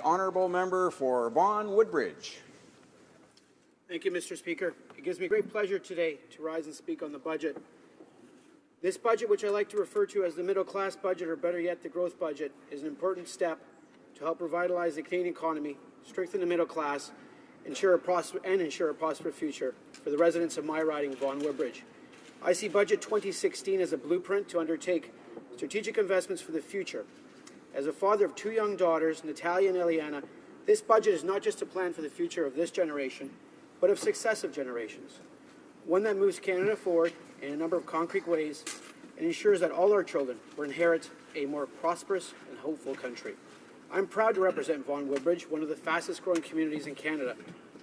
Honourable member for Vaughan, Woodbridge. Thank you, Mr. Speaker. It gives me great pleasure today to rise and speak on the budget. This budget, which I like to refer to as the middle class budget, or better yet, the growth budget, is an important step to help revitalize the Canadian economy, strengthen the middle class, ensure a prosperous future for the residents of my riding, Vaughan, Woodbridge. I see Budget 2016 as a blueprint to undertake strategic investments for the future. As a father of two young daughters, Natalia and Eliana, this budget is not just a plan for the future of this generation, but of successive generations. One that moves Canada forward in a number of concrete ways and ensures that all our children will inherit a more prosperous and hopeful country. I'm proud to represent Vaughan Woodbridge, one of the fastest growing communities in Canada.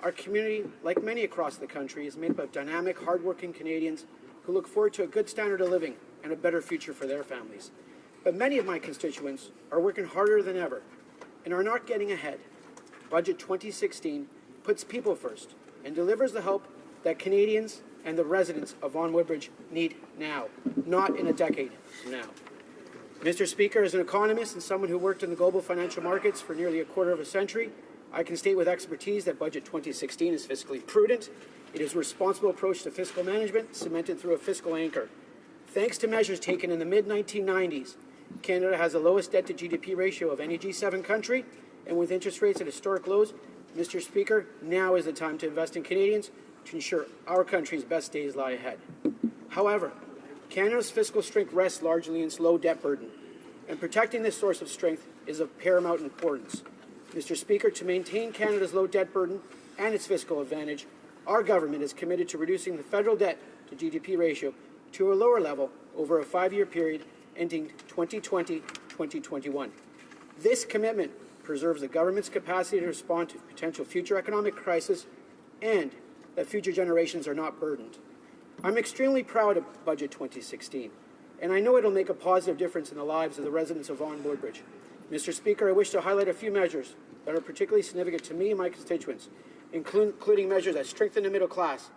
Our community, like many across the country, is made up of dynamic, hardworking Canadians who look forward to a good standard of living and a better future for their families. But many of my constituents are working harder than ever and are not getting ahead. Budget 2016 puts people first and delivers the help that Canadians and the residents of Vaughan Woodbridge need now, not in a decade from now. Mr. Speaker, as an economist and someone who worked in the global financial markets for nearly a quarter of a century, I can state with expertise that Budget 2016 is fiscally prudent. It is a responsible approach to fiscal management, cemented through a fiscal anchor. Thanks to measures taken in the mid-1990s, Canada has the lowest debt-to-GDP ratio of any G7 country, and with interest rates at historic lows, Mr. Speaker, now is the time to invest in Canadians to ensure our country's best days lie ahead. However, Canada's fiscal strength rests largely in its low debt burden, and protecting this source of strength is of paramount importance. Mr. Speaker, to maintain Canada's low debt burden and its fiscal advantage, our government is committed to reducing the federal debt-to-GDP ratio to a lower level over a 5-year period ending 2020-2021. This commitment preserves the government's capacity to respond to potential future economic crisis and that future generations are not burdened. I'm extremely proud of Budget 2016, and I know it'll make a positive difference in the lives of the residents of Vaughan Woodbridge. Mr. Speaker, I wish to highlight a few measures that are particularly significant to me and my constituents, including measures that strengthen the middle class,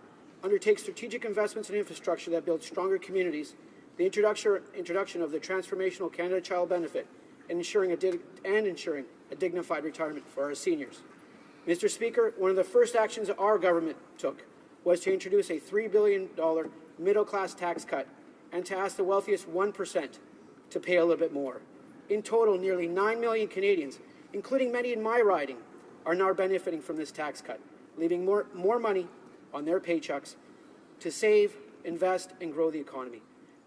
undertake strategic investments in infrastructure that build stronger communities, the introduction of the transformational Canada Child Benefit, and ensuring a dignified retirement for our seniors. Mr. Speaker, one of the first actions our government took was to introduce a $3 billion middle-class tax cut and to ask the wealthiest 1% to pay a little bit more. In total, nearly 9 million Canadians, including many in my riding, are now benefiting from this tax cut, leaving more money on their paychecks to save, invest, and grow the economy.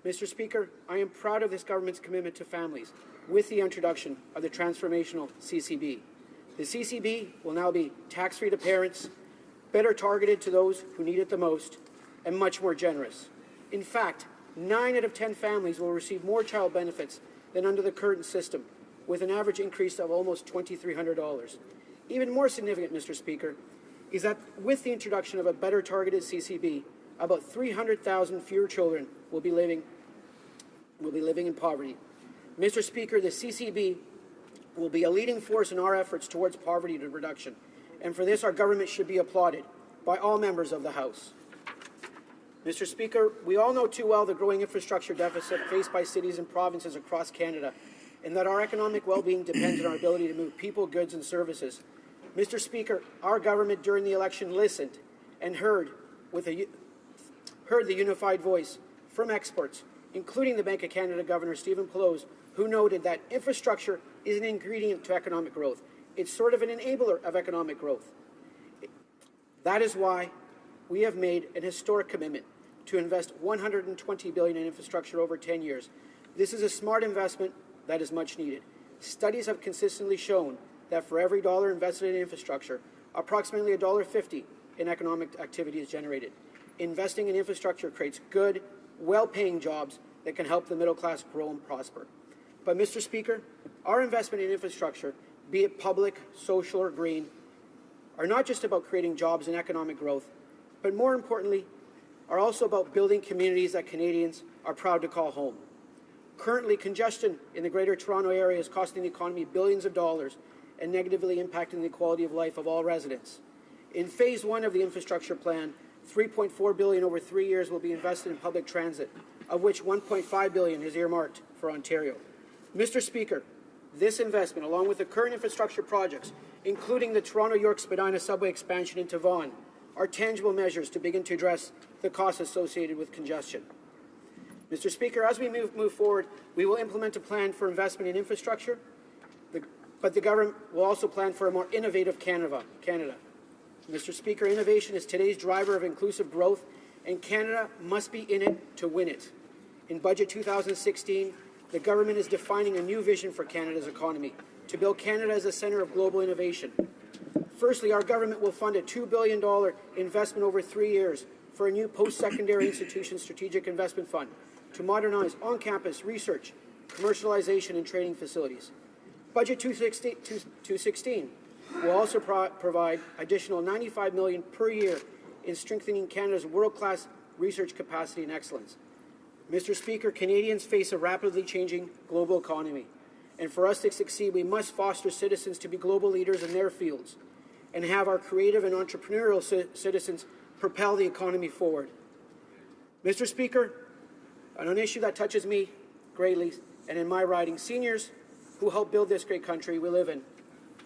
Mr. Speaker, I am proud of this government's commitment to families with the introduction of the transformational CCB. The CCB will now be tax-free to parents, better targeted to those who need it the most, and much more generous. In fact, 9 out of 10 families will receive more child benefits than under the current system, with an average increase of almost $2,300. Even more significant, Mr. Speaker, is that with the introduction of a better targeted CCB, about 300,000 fewer children will be living in poverty. Mr. Speaker, the CCB will be a leading force in our efforts towards poverty reduction, and for this our government should be applauded by all members of the House. Mr. Speaker, we all know too well the growing infrastructure deficit faced by cities and provinces across Canada, and that our economic well-being depends on our ability to move people, goods, and services. Mr. Speaker, our government during the election listened and heard the unified voice from experts, including the Bank of Canada Governor Stephen Poloz, who noted that infrastructure is an ingredient to economic growth. It's sort of an enabler of economic growth. That is why we have made an historic commitment to invest $120 billion in infrastructure over 10 years. This is a smart investment that is much needed. Studies have consistently shown that for every dollar invested in infrastructure, approximately $1.50 in economic activity is generated. Investing in infrastructure creates good, well-paying jobs that can help the middle class grow and prosper. But, Mr. Speaker, our investment in infrastructure, be it public, social, or green, are not just about creating jobs and economic growth, but more importantly, are also about building communities that Canadians are proud to call home. Currently, congestion in the Greater Toronto Area is costing the economy billions of dollars and negatively impacting the quality of life of all residents. In Phase 1 of the infrastructure plan, $3.4 billion over 3 years will be invested in public transit, of which $1.5 billion is earmarked for Ontario. Mr. Speaker, This investment, along with the current infrastructure projects, including the Toronto-York Spadina subway expansion into Vaughan, are tangible measures to begin to address the costs associated with congestion. Mr. Speaker, as we move forward, we will implement a plan for investment in infrastructure, but the government will also plan for a more innovative Canada. Mr. Speaker, innovation is today's driver of inclusive growth, and Canada must be in it to win it. In Budget 2016, the government is defining a new vision for Canada's economy, to build Canada as a centre of global innovation. Firstly, our government will fund a $2 billion investment over 3 years for a new post-secondary institution strategic investment fund to modernize on-campus research, commercialization, and training facilities. Budget 216 will also provide additional $95 million per year in strengthening Canada's world-class research capacity and excellence. Mr. Speaker, Canadians face a rapidly changing global economy, and for us to succeed, we must foster citizens to be global leaders in their fields and have our creative and entrepreneurial citizens propel the economy forward. Mr. Speaker, on an issue that touches me greatly and in my riding, seniors who help build this great country we live in,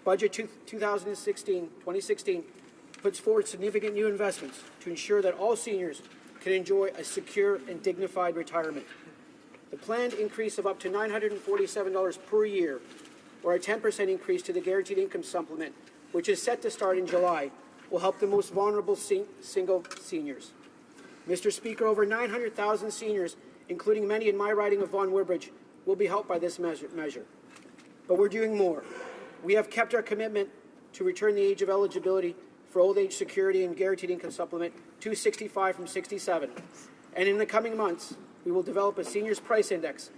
Budget 2016 puts forward significant new investments to ensure that all seniors can enjoy a secure and dignified retirement. The planned increase of up to $947 per year, or a 10% increase to the guaranteed income supplement, which is set to start in July, will help the most vulnerable single seniors. Mr. Speaker, over 900,000 seniors, including many in my riding of Vaughan Woodbridge, will be helped by this measure. But we're doing more. We have kept our commitment to return the age of eligibility for old age security and guaranteed income supplement to 65 from 67. And in the coming months, we will develop a seniors price index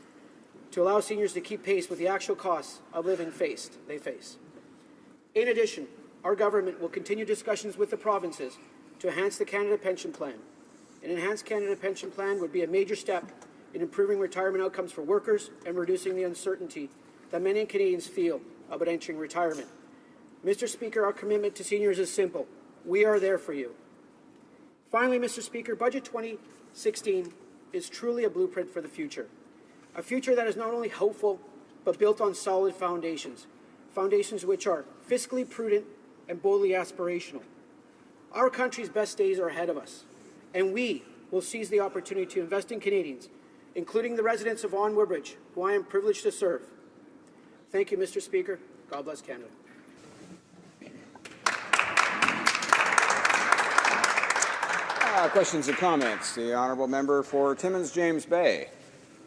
to allow seniors to keep pace with the actual costs of living they face. In addition, our government will continue discussions with the provinces to enhance the Canada Pension Plan. An enhanced Canada Pension Plan would be a major step in improving retirement outcomes for workers and reducing the uncertainty that many Canadians feel about entering retirement. Mr. Speaker, our commitment to seniors is simple. We are there for you. Finally, Mr. Speaker, Budget 2016 is truly a blueprint for the future. A future that is not only hopeful, but built on solid foundations. Foundations which are fiscally prudent and boldly aspirational. Our country's best days are ahead of us, and we will seize the opportunity to invest in Canadians, including the residents of Vaughan Woodbridge, who I am privileged to serve. Thank you, Mr. Speaker. God bless Canada. Questions and comments? The honourable member for Timmins James Bay.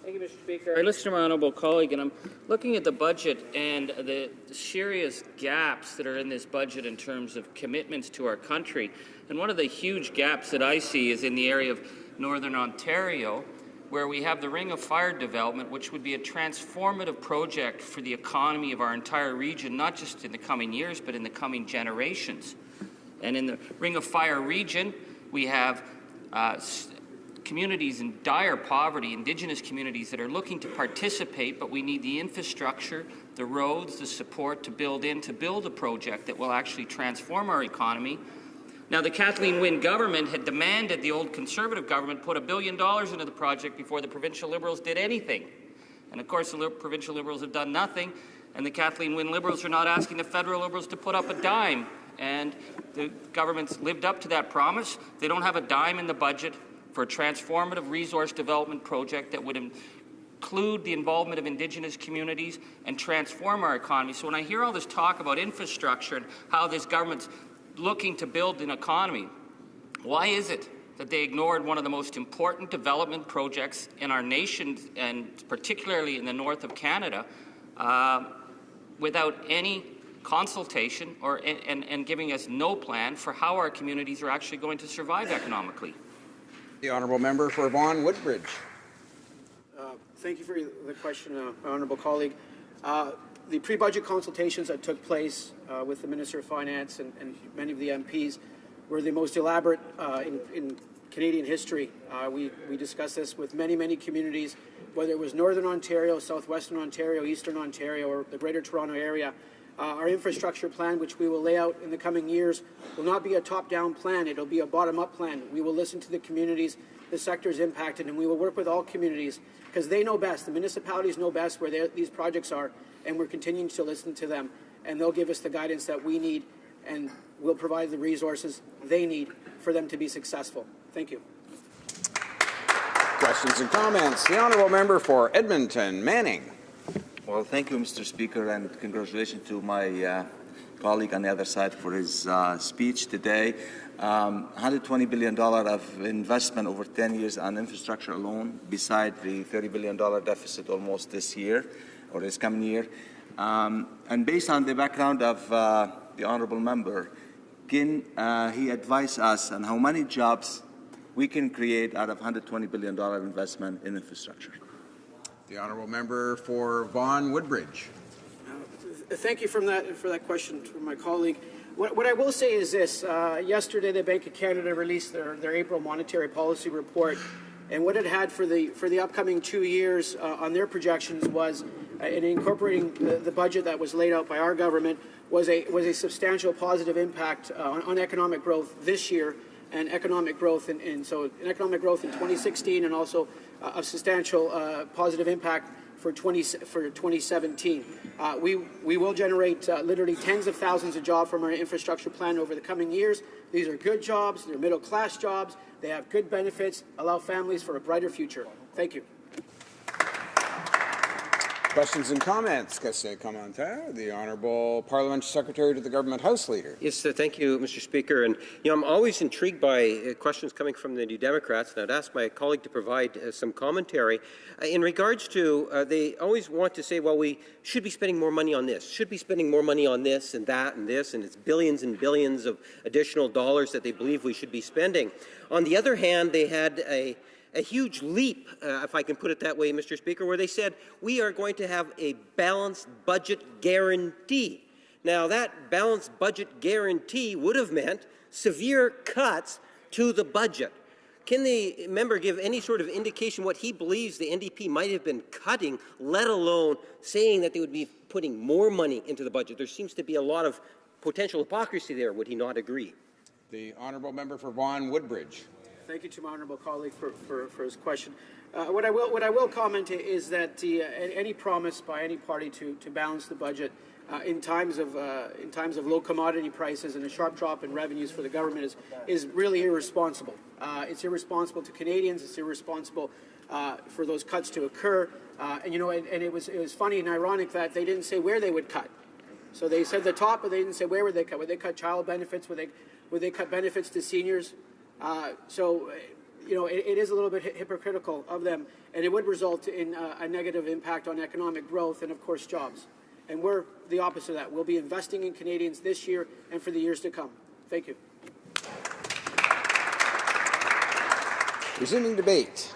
Thank you, Mr. Speaker. I listen to my honourable colleague, and I'm looking at the budget and the serious gaps that are in this budget in terms of commitments to our country. And one of the huge gaps that I see is in the area of Northern Ontario, where we have the Ring of Fire development, which would be a transformative project for the economy of our entire region, not just in the coming years, but in the coming generations. And in the Ring of Fire region, we have communities in dire poverty, Indigenous communities that are looking to participate, but we need the infrastructure, the roads, the support to build a project that will actually transform our economy. Now, the Kathleen Wynne government had demanded the old Conservative government put $1 billion into the project before the provincial Liberals did anything. And of course, the provincial Liberals have done nothing, and the Kathleen Wynne Liberals are not asking the federal Liberals to put up a dime. And the government's lived up to that promise. They don't have a dime in the budget for a transformative resource development project that would include the involvement of Indigenous communities and transform our economy. So when I hear all this talk about infrastructure and how this government's looking to build an economy, why is it that they ignored one of the most important development projects in our nation, and particularly in the north of Canada, without any consultation and giving us no plan for how our communities are actually going to survive economically? The honourable member for Vaughan Woodbridge. Thank you for the question, honourable colleague. The pre-budget consultations that took place with the Minister of Finance and many of the MPs were the most elaborate in Canadian history. We discussed this with many communities, whether it was Northern Ontario, Southwestern Ontario, Eastern Ontario, or the Greater Toronto Area. Our infrastructure plan, which we will lay out in the coming years, will not be a top-down plan. It will be a bottom-up plan. We will listen to the communities, the sectors impacted, and we will work with all communities because they know best. The municipalities know best where these projects are, and we're continuing to listen to them, and they'll give us the guidance that we need, and we'll provide the resources they need for them to be successful. Thank you. Questions and comments? The honourable member for Edmonton, Manning. Well, thank you, Mr. Speaker, and congratulations to my colleague on the other side for his speech today. $120 billion of investment over 10 years on infrastructure alone, beside the $30 billion deficit almost this year, or this coming year. And based on the background of the honourable member, can he advise us on how many jobs we can create out of $120 billion investment in infrastructure? The honourable member for Vaughan, Woodbridge. Thank you for that question from my colleague. What I will say is this. Yesterday, the Bank of Canada released their April monetary policy report, and what it had for the upcoming 2 years on their projections was, in incorporating the budget that was laid out by our government, was a substantial positive impact on economic growth this year, and economic growth in 2016, and also a substantial positive impact for 2017. We will generate literally tens of thousands of jobs from our infrastructure plan over the coming years. These are good jobs. They're middle-class jobs. They have good benefits, allow families for a brighter future. Thank you. Questions and comments? Question commentaire. The Honourable Parliamentary Secretary to the Government House Leader. Yes, thank you, Mr. Speaker. And I'm always intrigued by questions coming from the New Democrats, and I'd ask my colleague to provide some commentary in regards to. They always want to say, well, we should be spending more money on this, should be spending more money on this and that and this, and it's billions and billions of additional dollars that they believe we should be spending. On the other hand, they had a huge leap, if I can put it that way, Mr. Speaker, where they said we are going to have a balanced budget guarantee. Now, that balanced budget guarantee would have meant severe cuts to the budget. Can the member give any sort of indication what he believes the NDP might have been cutting, let alone saying that they would be putting more money into the budget? There seems to be a lot of potential hypocrisy there. Would he not agree? The Honourable member for Vaughan, Woodbridge. Thank you to my honourable colleague for his question. What I will comment is that any promise by any party to balance the budget in times of low commodity prices and a sharp drop in revenues for the government is really irresponsible. It's irresponsible to Canadians. It's irresponsible for those cuts to occur. And it was funny and ironic that they didn't say where they would cut. So they said the top, but they didn't say where would they cut. Would they cut child benefits? Would they cut benefits to seniors? It is a little bit hypocritical of them, and it would result in a negative impact on economic growth and, of course, jobs. And we're the opposite of that. We'll be investing in Canadians this year and for the years to come. Thank you. Resuming debate.